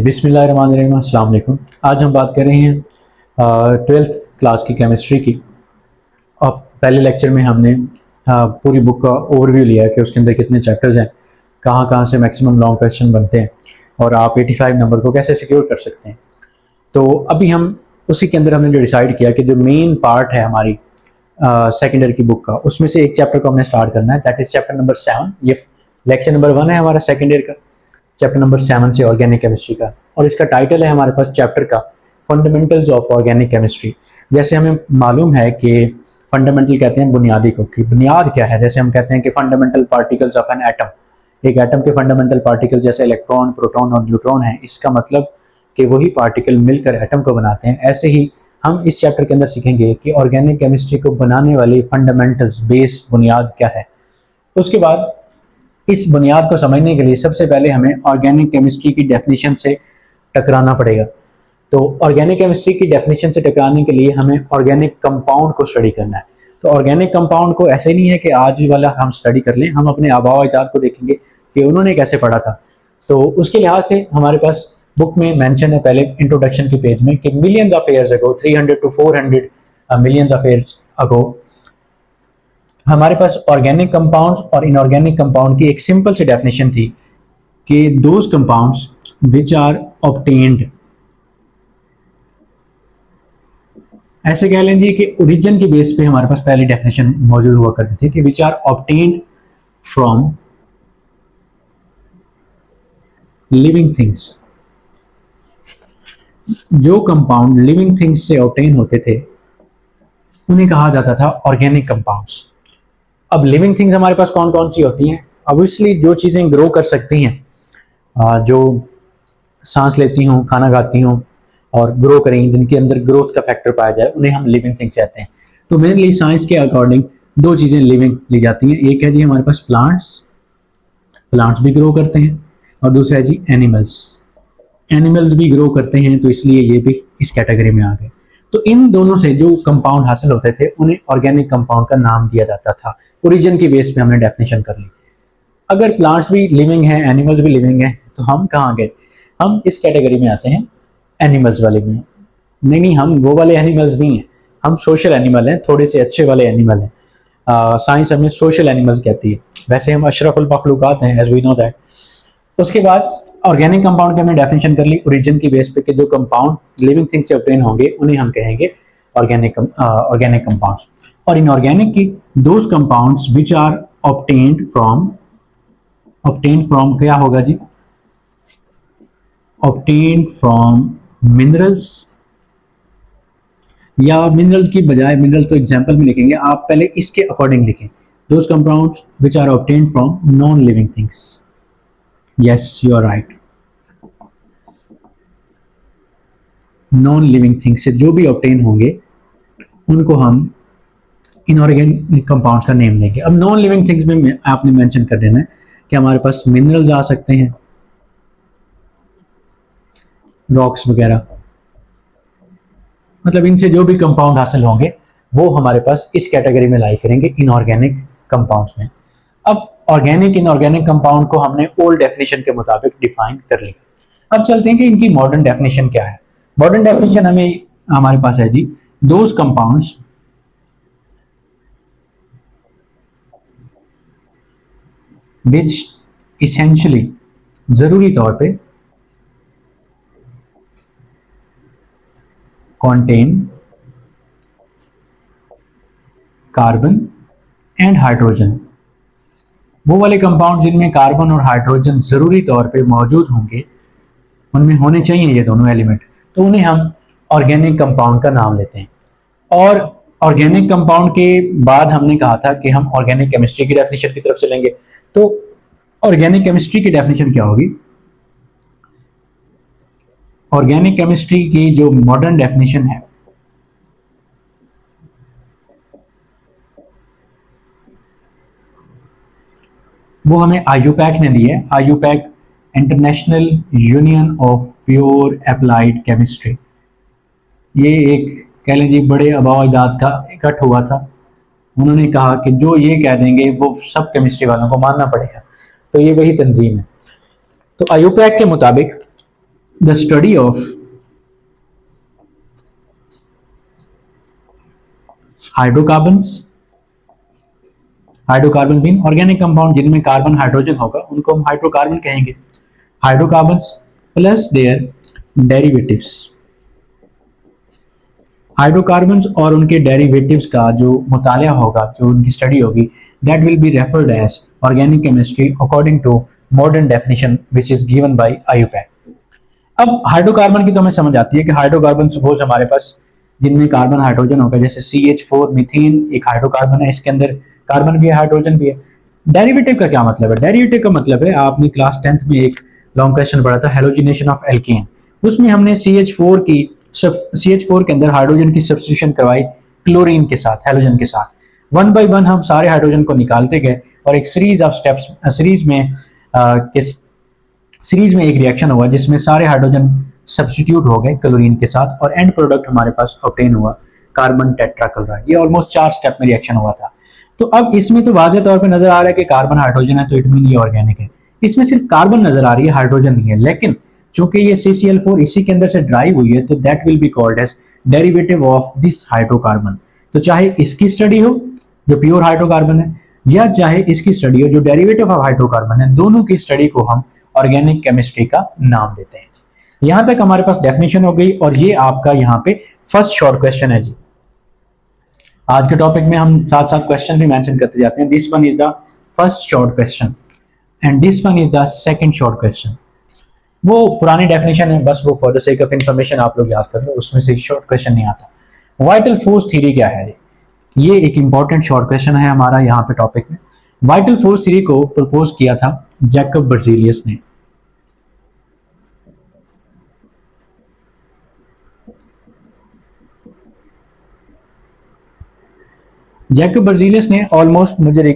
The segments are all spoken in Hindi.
बिस्मिल्लाहिर्रहमानिर्रहीम, अस्सलाम वालेकुम। आज हम बात कर रहे हैं 12th क्लास की केमिस्ट्री की। अब पहले लेक्चर में हमने पूरी बुक का ओवरव्यू लिया है कि उसके अंदर कितने चैप्टर्स हैं, कहाँ कहाँ से मैक्सिमम लॉन्ग क्वेश्चन बनते हैं और आप 85 नंबर को कैसे सिक्योर कर सकते हैं। तो अभी हम उसी के अंदर हमने जो डिसाइड किया कि जो मेन पार्ट है हमारी सेकेंडरी की बुक का, उसमें से एक चैप्टर को हमने स्टार्ट करना है, दैट इज़ चैप्टर नंबर 7। ये लेक्चर नंबर 1 है हमारा सेकेंड ईयर का, चैप्टर नंबर 7 से ऑर्गेनिक केमिस्ट्री का, और इसका टाइटल है हमारे पास चैप्टर का फंडामेंटल्स ऑफ ऑर्गेनिक केमिस्ट्री। जैसे हमें मालूम है कि फंडामेंटल कहते हैं बुनियादी को, कि बुनियाद क्या है। जैसे हम कहते हैं कि fundamental particles of an atom, एक एटम के फंडामेंटल पार्टिकल जैसे इलेक्ट्रॉन, प्रोटॉन और न्यूट्रॉन है, इसका मतलब कि वही पार्टिकल मिलकर एटम को बनाते हैं। ऐसे ही हम इस चैप्टर के अंदर सीखेंगे कि ऑर्गेनिक केमिस्ट्री को बनाने वाली फंडामेंटल्स, बेस, बुनियाद क्या है। उसके बाद इस बुनियाद को समझने के लिए सबसे पहले हमें ऑर्गेनिक केमिस्ट्री की डेफिनेशन से टकराना पड़ेगा। तो ऑर्गेनिक केमिस्ट्री की डेफिनेशन से टकराने के लिए हमें ऑर्गेनिक कंपाउंड को स्टडी करना है। तो ऑर्गेनिक कंपाउंड को ऐसे नहीं है कि आज वाला हम स्टडी कर लें, हम अपने आबाओ अजदाद को देखेंगे कि उन्होंने कैसे पढ़ा था। तो उसके लिहाज से हमारे पास बुक में मेंशन है पहले इंट्रोडक्शन के पेज में कि millions of years ago, 300 to 400 millions of years ago, हमारे पास ऑर्गेनिक कंपाउंड्स और इनऑर्गेनिक कंपाउंड की एक सिंपल सी डेफिनेशन थी कि those compounds which are obtained, ऐसे कह लीजिए कि ओरिजिन के बेस पे हमारे पास पहली डेफिनेशन मौजूद हुआ करती थी कि which are obtained from living things. जो कंपाउंड लिविंग थिंग्स से ऑब्टेन होते थे उन्हें कहा जाता था ऑर्गेनिक कंपाउंड्स। अब लिविंग थिंग्स हमारे पास कौन कौन सी होती हैं? ऑब्वियसली जो चीज़ें ग्रो कर सकती हैं, जो सांस लेती हों, खाना खाती हों और ग्रो करें, जिनके अंदर ग्रोथ का फैक्टर पाया जाए, उन्हें हम लिविंग थिंग्स कहते हैं। तो मेनली साइंस के अकॉर्डिंग दो चीज़ें लिविंग ली जाती हैं। एक है जी हमारे पास प्लांट्स भी ग्रो करते हैं, और दूसरा है जी एनिमल्स भी ग्रो करते हैं, तो इसलिए ये भी इस कैटेगरी में आ गए। तो इन दोनों से जो कंपाउंड हासिल होते थे उन्हें ऑर्गेनिक कंपाउंड का नाम दिया जाता था। ओरिजिन की बेस पे हमने डेफिनेशन कर ली। अगर प्लांट्स भी लिविंग हैं, एनिमल्स भी लिविंग हैं, तो हम कहाँ गए? हम इस कैटेगरी में आते हैं, एनिमल्स वाले में। नहीं, हम वो वाले एनिमल्स नहीं हैं, हम सोशल एनिमल हैं, थोड़े से अच्छे वाले एनिमल हैं। साइंस हमें सोशल एनिमल्स कहती है, वैसे हम अशरफुल मखलूकात हैं, एज वी नो दैट। उसके बाद ऑर्गेनिक कंपाउंड की हमने डेफिनेशन कर ली ओरिजिन की बेस पे कि जो कंपाउंड लिविंग थिंग से ऑब्टेन होंगे उन्हें हम कहेंगे ऑर्गेनिक कंपाउंड्स। और इनऑर्गेनिक की those compounds which are obtained from क्या होगा जी? ऑब्टेन्ड फ्रॉम मिनरल्स, या मिनरल्स की बजाय, मिनरल तो एग्जांपल में लिखेंगे, आप पहले इसके अकॉर्डिंग लिखें, those compounds which are obtained from non living things. Yes, you are right. Non living things से जो भी ऑब्टेन होंगे उनको हम इनऑर्गेनिक कंपाउंड्स का नेम देंगे। अब नॉन लिविंग थिंग्स में आपने मेंशन कर देना है कि हमारे पास मिनरल्स आ सकते हैं, रॉक्स वगैरह, मतलब इनसे जो भी कंपाउंड हासिल होंगे वो हमारे पास इस कैटेगरी में लाई करेंगे इनऑर्गेनिक कंपाउंड्स में। अब ऑर्गेनिक इनऑर्गेनिक कंपाउंड को हमने ओल्ड डेफिनेशन के मुताबिक डिफाइन कर लिया। अब चलते हैं कि इनकी मॉडर्न डेफिनेशन क्या है। मॉडर्न डेफिनेशन हमारे पास है जी, दोज कंपाउंड्स विच इसेंशियली, जरूरी तौर पे, contain कार्बन एंड हाइड्रोजन। वो वाले कंपाउंड जिनमें कार्बन और हाइड्रोजन जरूरी तौर पे मौजूद होंगे, उनमें होने चाहिए ये दोनों एलिमेंट, तो उन्हें हम ऑर्गेनिक कंपाउंड का नाम लेते हैं। और ऑर्गेनिक कंपाउंड के बाद हमने कहा था कि हम ऑर्गेनिक केमिस्ट्री की डेफिनेशन की तरफ चलेंगे। तो ऑर्गेनिक केमिस्ट्री की डेफिनेशन क्या होगी? ऑर्गेनिक केमिस्ट्री की जो मॉडर्न डेफिनेशन है वो हमें आईयूपैक ने दी है। IUPAC, international union of pure applied chemistry. ये एक कह लीजिए बड़े आबाओ अजदाद का इकट्ठ हुआ था। उन्होंने कहा कि जो ये कह देंगे वो सब केमिस्ट्री वालों को मानना पड़ेगा। तो ये वही तंजीम है। तो आईयूपैक के मुताबिक the study of hydrocarbons, hydrocarbon mean organic compound जिनमें कार्बन हाइड्रोजन होगा उनको हम हाइड्रोकार्बन कहेंगे। Hydrocarbons plus their derivatives, hydrocarbons और उनके डेरिवेटिव्स का जो मुताला होगा, जो उनकी स्टडी होगी, that will be referred as organic chemistry according to modern definition which is given by IUPAC. अब हाइड्रोकार्बन की तो हमें समझ आती है कि हाइड्रोकार्बन सपोज हमारे पास जिनमें कार्बन हाइड्रोजन होगा, जैसे CH4 मीथेन एक हाइड्रोकार्बन है, इसके अंदर कार्बन भी है हाइड्रोजन भी है। डेरिवेटिव का क्या मतलब है? डेरिवेटिव का मतलब है, आपने क्लास 10th में एक लॉन्ग क्वेश्चन पढ़ा था हेलोजिनेशन ऑफ एल्केन, उसमें हमने CH4 के अंदर हाइड्रोजन की सब्स्टिट्यूशन करवाई क्लोरीन के साथ, हेलोजन के साथ। वन बाय वन हम सारे हाइड्रोजन को निकालते गए और एक सीरीज ऑफ स्टेप्स, सीरीज में एक रिएक्शन हुआ जिसमें सारे हाइड्रोजन सब्स्टिट्यूट हो गए क्लोरीन के साथ और एंड प्रोडक्ट हमारे पास ऑब्टेन हुआ कार्बन टेट्राक्लोराइड। ये ऑलमोस्ट 4 स्टेप में रिएक्शन हुआ था। तो अब इसमें तो वाज़ेह तौर पे नजर आ रहा है कि कार्बन हाइड्रोजन है, तो इट मीन ये ऑर्गेनिक है। इसमें सिर्फ कार्बन नजर आ रही है, हाइड्रोजन नहीं है, लेकिन चूंकि ये CCl4 इसी के अंदर से ड्राइव हुई है, तो that will be called as derivative of this hydrocarbon. तो चाहे इसकी स्टडी हो जो प्योर हाइड्रोकार्बन है, या चाहे इसकी स्टडी हो जो डेरिवेटिव ऑफ हाइड्रोकार्बन है, दोनों की स्टडी को हम ऑर्गेनिक केमिस्ट्री का नाम देते हैं। यहां तक हमारे पास डेफिनेशन हो गई और ये आपका यहाँ पे फर्स्ट शॉर्ट क्वेश्चन है जी। आज के टॉपिक में हम साथ साथ क्वेश्चन भी मेंशन करते जाते हैं। This one is the first short question and this one is the second short question. वो पुरानी डेफिनेशन है, बस वो for the sake of information आप लोग याद कर लो, उसमें से शॉर्ट क्वेश्चन नहीं आता। वाइटल फोर्स थ्योरी क्या है? ये एक इंपॉर्टेंट शॉर्ट क्वेश्चन है हमारा यहाँ पे टॉपिक में। वाइटल फोर्स थ्योरी को प्रपोज किया था जैकब बर्जीलियस ने। जैकब बर्जीलियस ने ऑलमोस्ट, मुझे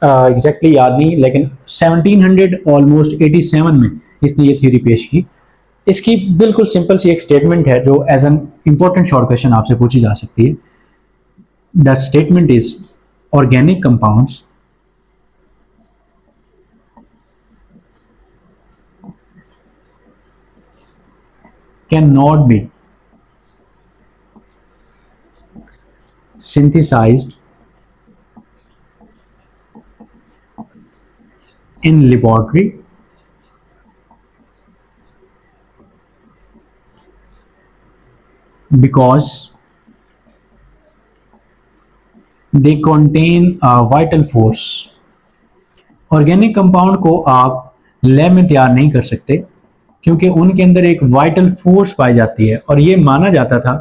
एग्जैक्टली याद नहीं, लेकिन 1700 ऑलमोस्ट 87 में इसने ये थ्योरी पेश की। इसकी बिल्कुल सिंपल सी एक स्टेटमेंट है जो as an important short question आपसे पूछी जा सकती है। The statement is organic compounds can not be synthesized in laboratory because they contain a vital force। ऑर्गेनिक कंपाउंड को आप लैब में तैयार नहीं कर सकते क्योंकि उनके अंदर एक वाइटल फोर्स पाई जाती है और ये माना जाता था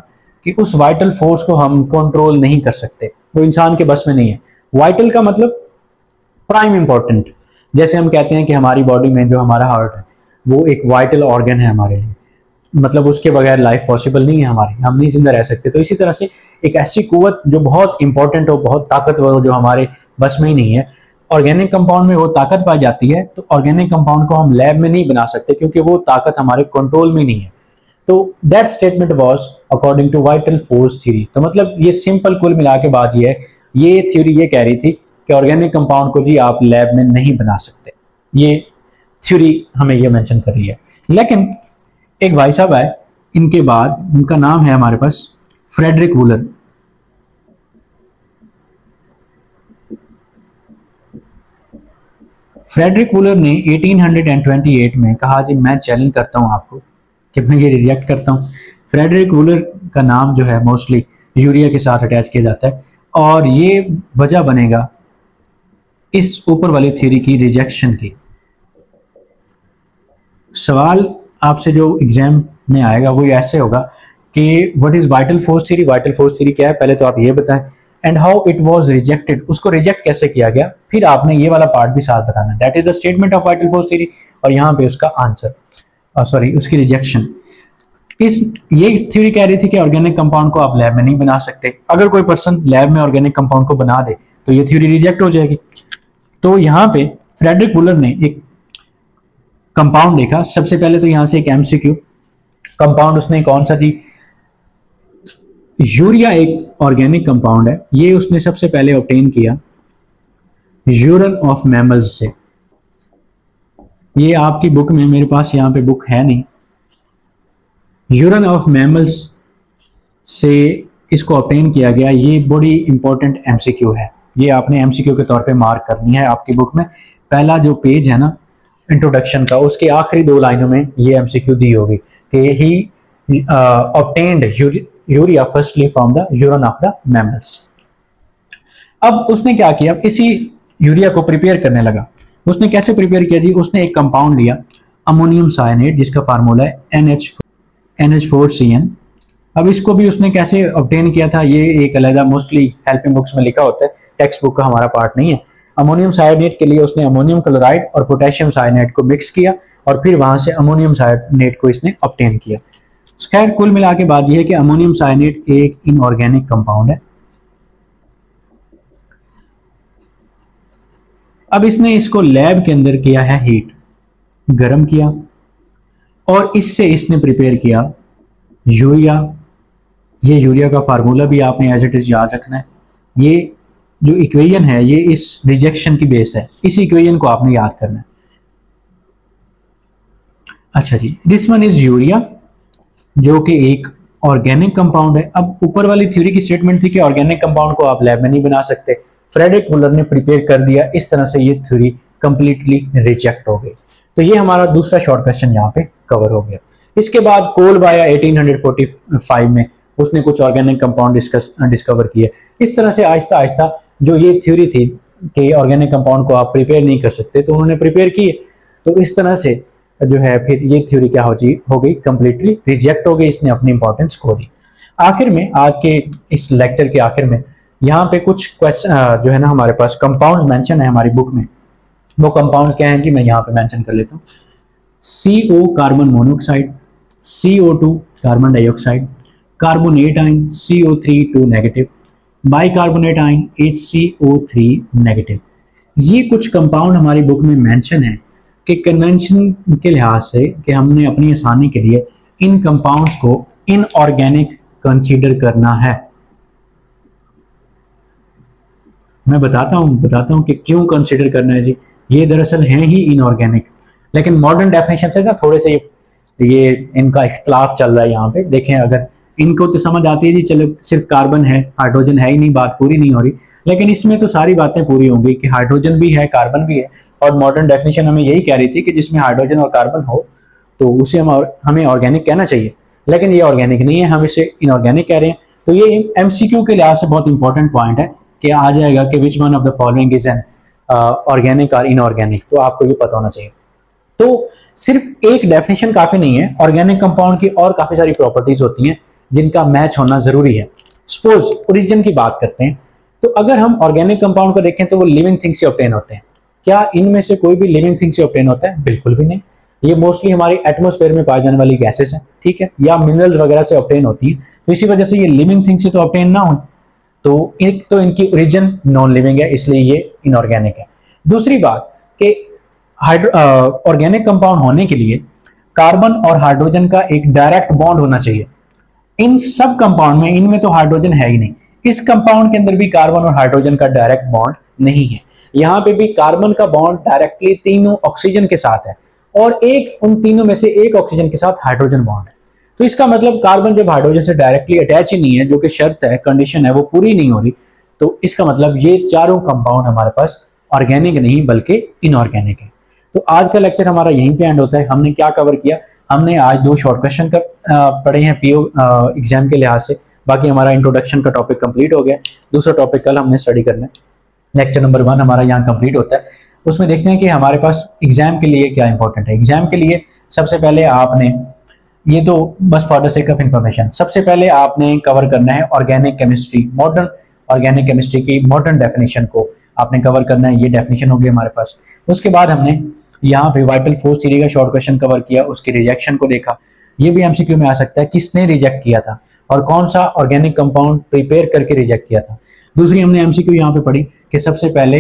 कि उस वाइटल फोर्स को हम कंट्रोल नहीं कर सकते, वो इंसान के बस में नहीं है। वाइटल का मतलब प्राइम इंपॉर्टेंट, जैसे हम कहते हैं कि हमारी बॉडी में जो हमारा हार्ट है वो एक वाइटल ऑर्गन है हमारे लिए, मतलब उसके बगैर लाइफ पॉसिबल नहीं है हमारी, हम नहीं जिंदा रह सकते। तो इसी तरह से एक ऐसी कुव्वत जो बहुत इंपॉर्टेंट हो, बहुत ताकतवर हो, जो हमारे बस में ही नहीं है, ऑर्गेनिक कंपाउंड में वो ताकत पाई जाती है। तो ऑर्गेनिक कंपाउंड को हम लैब में नहीं बना सकते क्योंकि वो ताकत हमारे कंट्रोल में नहीं है। तो that statement was according to vital force theory. तो मतलब ये सिंपल कुल मिला के बात ये है, ये थ्योरी ये कह रही थी कि ऑर्गेनिक कंपाउंड को जी आप लैब में नहीं बना सकते। ये थ्योरी हमें ये मेंशन कर रही है। लेकिन एक भाई साहब है इनके बाद, उनका नाम है हमारे पास फ्रेडरिक वूलर। फ्रेडरिक वूलर ने 1828 में कहा जी मैं चैलेंज करता हूं आपको कि मैं ये रिजेक्ट करता हूं। फ्रेडरिक वूलर का नाम जो है मोस्टली यूरिया के साथ अटैच किया जाता है और ये वजह बनेगा इस ऊपर वाली थ्योरी की रिजेक्शन की। सवाल आपसे जो एग्जाम में आएगा वो ऐसे होगा कि what is vital force theory, vital force theory क्या है, पहले तो आप ये बताएं, and how it was rejected, उसको रिजेक्ट कैसे किया गया, फिर आपने ये वाला पार्ट भी साथ बताना। That is the statement of vital force theory और यहाँ पे उसका आंसर, सॉरी उसकी रिजेक्शन। ये थ्योरी कह रही थी कि ऑर्गेनिक कंपाउंड को आप लैब में नहीं बना सकते। अगर कोई पर्सन लैब में ऑर्गेनिक कंपाउंड को बना दे तो ये थ्योरी रिजेक्ट हो जाएगी। तो यहाँ पे फ्रेडरिक वूलर ने एक कंपाउंड देखा। सबसे पहले तो यहां से एक एमसीक्यू कंपाउंड उसने कौन सा जी, यूरिया एक ऑर्गेनिक कंपाउंड है, ये उसने सबसे पहले ऑब्टेन किया यूरिन ऑफ मैमल्स से। ये आपकी बुक में, मेरे पास यहाँ पे बुक है नहीं, यूरिन ऑफ मैमल्स से इसको ऑब्टेन किया गया। ये बड़ी इंपॉर्टेंट एमसीक्यू है, ये आपने एमसीक्यू के तौर पे मार्क करनी है आपकी बुक में। पहला जो पेज है ना इंट्रोडक्शन का, उसके आखिरी 2 लाइनों में ये एमसीक्यू दी होगी कि he obtained urea firstly from the urine of the mammals. अब उसने क्या किया, इसी यूरिया को प्रिपेयर करने लगा। उसने कैसे प्रिपेयर किया जी, उसने एक कंपाउंड लिया अमोनियम साइनेट जिसका फार्मूला है NH4CN। अब इसको भी उसने कैसे ऑब्टेन किया था, ये एक अलग मोस्टली हेल्पिंग बुक्स में लिखा होता है, टेक्स्ट बुक का हमारा पार्ट नहीं है। अमोनियम साइनेट के लिए उसने अमोनियम क्लोराइड और पोटेशियम साइनेट को मिक्स किया और फिर वहां से अमोनियम साइनेट को इसने ऑब्टेन किया। खैर कुल मिला के बात यह है कि अमोनियम साइनेट एक इनऑर्गेनिक कंपाउंड है। अब इसने इसको लैब के अंदर किया है हीट, गर्म किया, और इससे इसने प्रिपेयर किया यूरिया। ये यूरिया का फार्मूला भी आपने एज इट इज याद रखना है। ये जो इक्वेशन है ये इस रिजेक्शन की बेस है, इस इक्वेशन को आपने याद करना है। अच्छा जी, दिस वन इज यूरिया जो कि एक ऑर्गेनिक कंपाउंड है। अब ऊपर वाली थ्योरी की स्टेटमेंट थी कि ऑर्गेनिक कंपाउंड को आप लैब में नहीं बना सकते, फ्रेडरिक वुलर ने प्रिपेयर कर दिया, इस तरह से ये थ्योरी कंप्लीटली रिजेक्ट हो गई। तो ये हमारा दूसरा शॉर्ट क्वेश्चन यहाँ पे कवर हो गया। इसके बाद कोलबाया 1845 में उसने कुछ ऑर्गेनिक कंपाउंड डिस्कवर किए। इस तरह से आहिस्ता आहिस्ता जो ये थ्योरी थी कि ऑर्गेनिक कंपाउंड को आप प्रिपेयर नहीं कर सकते, तो उन्होंने प्रिपेयर किए। तो इस तरह से जो है फिर ये थ्योरी क्या हो गई, कंप्लीटली रिजेक्ट हो गई, इसने अपनी इंपॉर्टेंस खो दी। आखिर में आज के इस लेक्चर के आखिर में यहाँ पे कुछ क्वेश्चन जो है ना हमारे पास कंपाउंड्स मेंशन है हमारी बुक में। वो कंपाउंड्स क्या हैं कि मैं यहाँ पे मेंशन कर लेता हूँ। CO carbon monoxide, CO2 carbon dioxide, carbonate ion CO3 2 negative, bicarbonate ion HCO3 negative. ये कुछ कंपाउंड हमारी बुक में मेंशन है कि कन्वेंशन के लिहाज से कि हमने अपनी आसानी के लिए इन कंपाउंड्स को इनऑर्गेनिक कंसीडर करना है। मैं बताता हूं कि क्यों कंसीडर करना है जी। ये दरअसल हैं ही इनऑर्गेनिक, लेकिन मॉडर्न डेफिनेशन से ना थोड़े से ये इनका इख्तलाफ चल रहा है यहाँ पे। देखें, अगर इनको तो समझ आती है जी, चलो सिर्फ कार्बन है, हाइड्रोजन है ही नहीं, बात पूरी नहीं हो रही, लेकिन इसमें तो सारी बातें पूरी होंगी कि हाइड्रोजन भी है, कार्बन भी है। और मॉडर्न डेफिनेशन हमें यही कह रही थी कि जिसमें हाइड्रोजन और कार्बन हो तो उसे हमें ऑर्गेनिक कहना चाहिए, लेकिन ये ऑर्गेनिक नहीं है, हम इसे इनऑर्गेनिक कह रहे हैं। तो ये MCQ के लिहाज से बहुत इंपॉर्टेंट पॉइंट है कि आ जाएगा कि which one of the following is an organic और इनऑर्गेनिक, तो आपको ये पता होना चाहिए। तो सिर्फ एक डेफिनेशन काफी नहीं है, ऑर्गेनिक कंपाउंड की और काफी सारी प्रॉपर्टीज होती हैं जिनका मैच होना जरूरी है। सपोज ओरिजिन की बात करते हैं, तो अगर हम ऑर्गेनिक कंपाउंड को देखें तो वो लिविंग थिंग से ऑब्टेन होते हैं। क्या इनमें से कोई भी लिविंग थिंग से ऑब्टेन होता है? बिल्कुल भी नहीं। ये मोस्टली हमारी एटमॉस्फेयर में पाई जाने वाली गैसेस हैं, ठीक है, या मिनरल्स वगैरह से ऑब्टेन होती है। तो इसी वजह से ये लिविंग थिंग से तो ऑब्टेन ना हो, तो एक तो इनकी ओरिजिन नॉन लिविंग है, इसलिए ये इनऑर्गेनिक है। दूसरी बात कि ऑर्गेनिक कंपाउंड होने के लिए कार्बन और हाइड्रोजन का एक डायरेक्ट बॉन्ड होना चाहिए। इन सब कंपाउंड में इनमें तो हाइड्रोजन है ही नहीं, इस कंपाउंड के अंदर भी कार्बन और हाइड्रोजन का डायरेक्ट बॉन्ड नहीं है। यहाँ पे भी कार्बन का बॉन्ड डायरेक्टली तीनों ऑक्सीजन के साथ है और एक उन तीनों में से एक ऑक्सीजन के साथ हाइड्रोजन बॉन्ड है। तो इसका मतलब कार्बन जब हाइड्रोजन से डायरेक्टली अटैच ही नहीं है, जो कि शर्त है, कंडीशन है, वो पूरी नहीं हो रही, तो इसका मतलब ये चारों कंपाउंड हमारे पास ऑर्गेनिक नहीं बल्कि इनऑर्गेनिक है। तो आज का लेक्चर हमारा यहीं पे एंड होता है। हमने क्या कवर किया? हमने आज 2 शॉर्ट क्वेश्चन पढ़े हैं PO एग्जाम के लिहाज से, बाकी हमारा इंट्रोडक्शन का टॉपिक कंप्लीट हो गया। दूसरा टॉपिक कल हमने स्टडी करना है। लेक्चर नंबर 1 हमारा यहाँ कंप्लीट होता है। उसमें देखते हैं कि हमारे पास एग्जाम के लिए क्या इंपॉर्टेंट है। एग्जाम के लिए सबसे पहले आपने, ये तो बस for the sake of information, सबसे पहले आपने कवर करना है organic chemistry, modern organic chemistry की मॉडर्न डेफिनेशन को आपने कवर करना है। ये डेफिनेशन होगी हमारे पास। उसके बाद हमने यहाँ पे वाइटल फोर्स थ्योरी का शॉर्ट क्वेश्चन कवर किया, उसके रिजेक्शन को देखा। ये भी MCQ में आ सकता है, किसने रिजेक्ट किया था और कौन सा ऑर्गेनिक कंपाउंड प्रिपेयर करके रिजेक्ट किया था। दूसरी हमने MCQ यहाँ पे पढ़ी कि सबसे पहले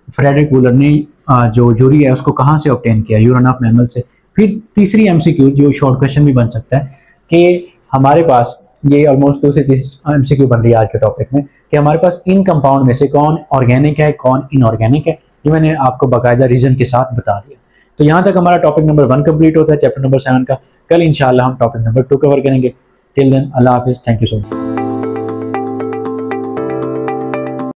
फ्रेडरिक वुलर ने जो यूरिया है उसको कहाँ से ऑब्टेन किया, यूरिन ऑफ मैमल से। फिर तीसरी MCQ जो शॉर्ट क्वेश्चन भी बन सकता है कि हमारे पास, ये ऑलमोस्ट 2 से 3 MCQ बन रही है आज के टॉपिक में, कि हमारे पास इन कंपाउंड में से कौन ऑर्गेनिक है, कौन इनऑर्गेनिक है। ये मैंने आपको बाकायदा रीजन के साथ बता दिया। तो यहाँ तक हमारा टॉपिक नंबर 1 कंप्लीट होता है चैप्टर नंबर 7 का। कल इंशाल्लाह हम टॉपिक नंबर 2 कवर करेंगे। टिल देन अल्लाह हाफिज़, थैंक यू सो मच।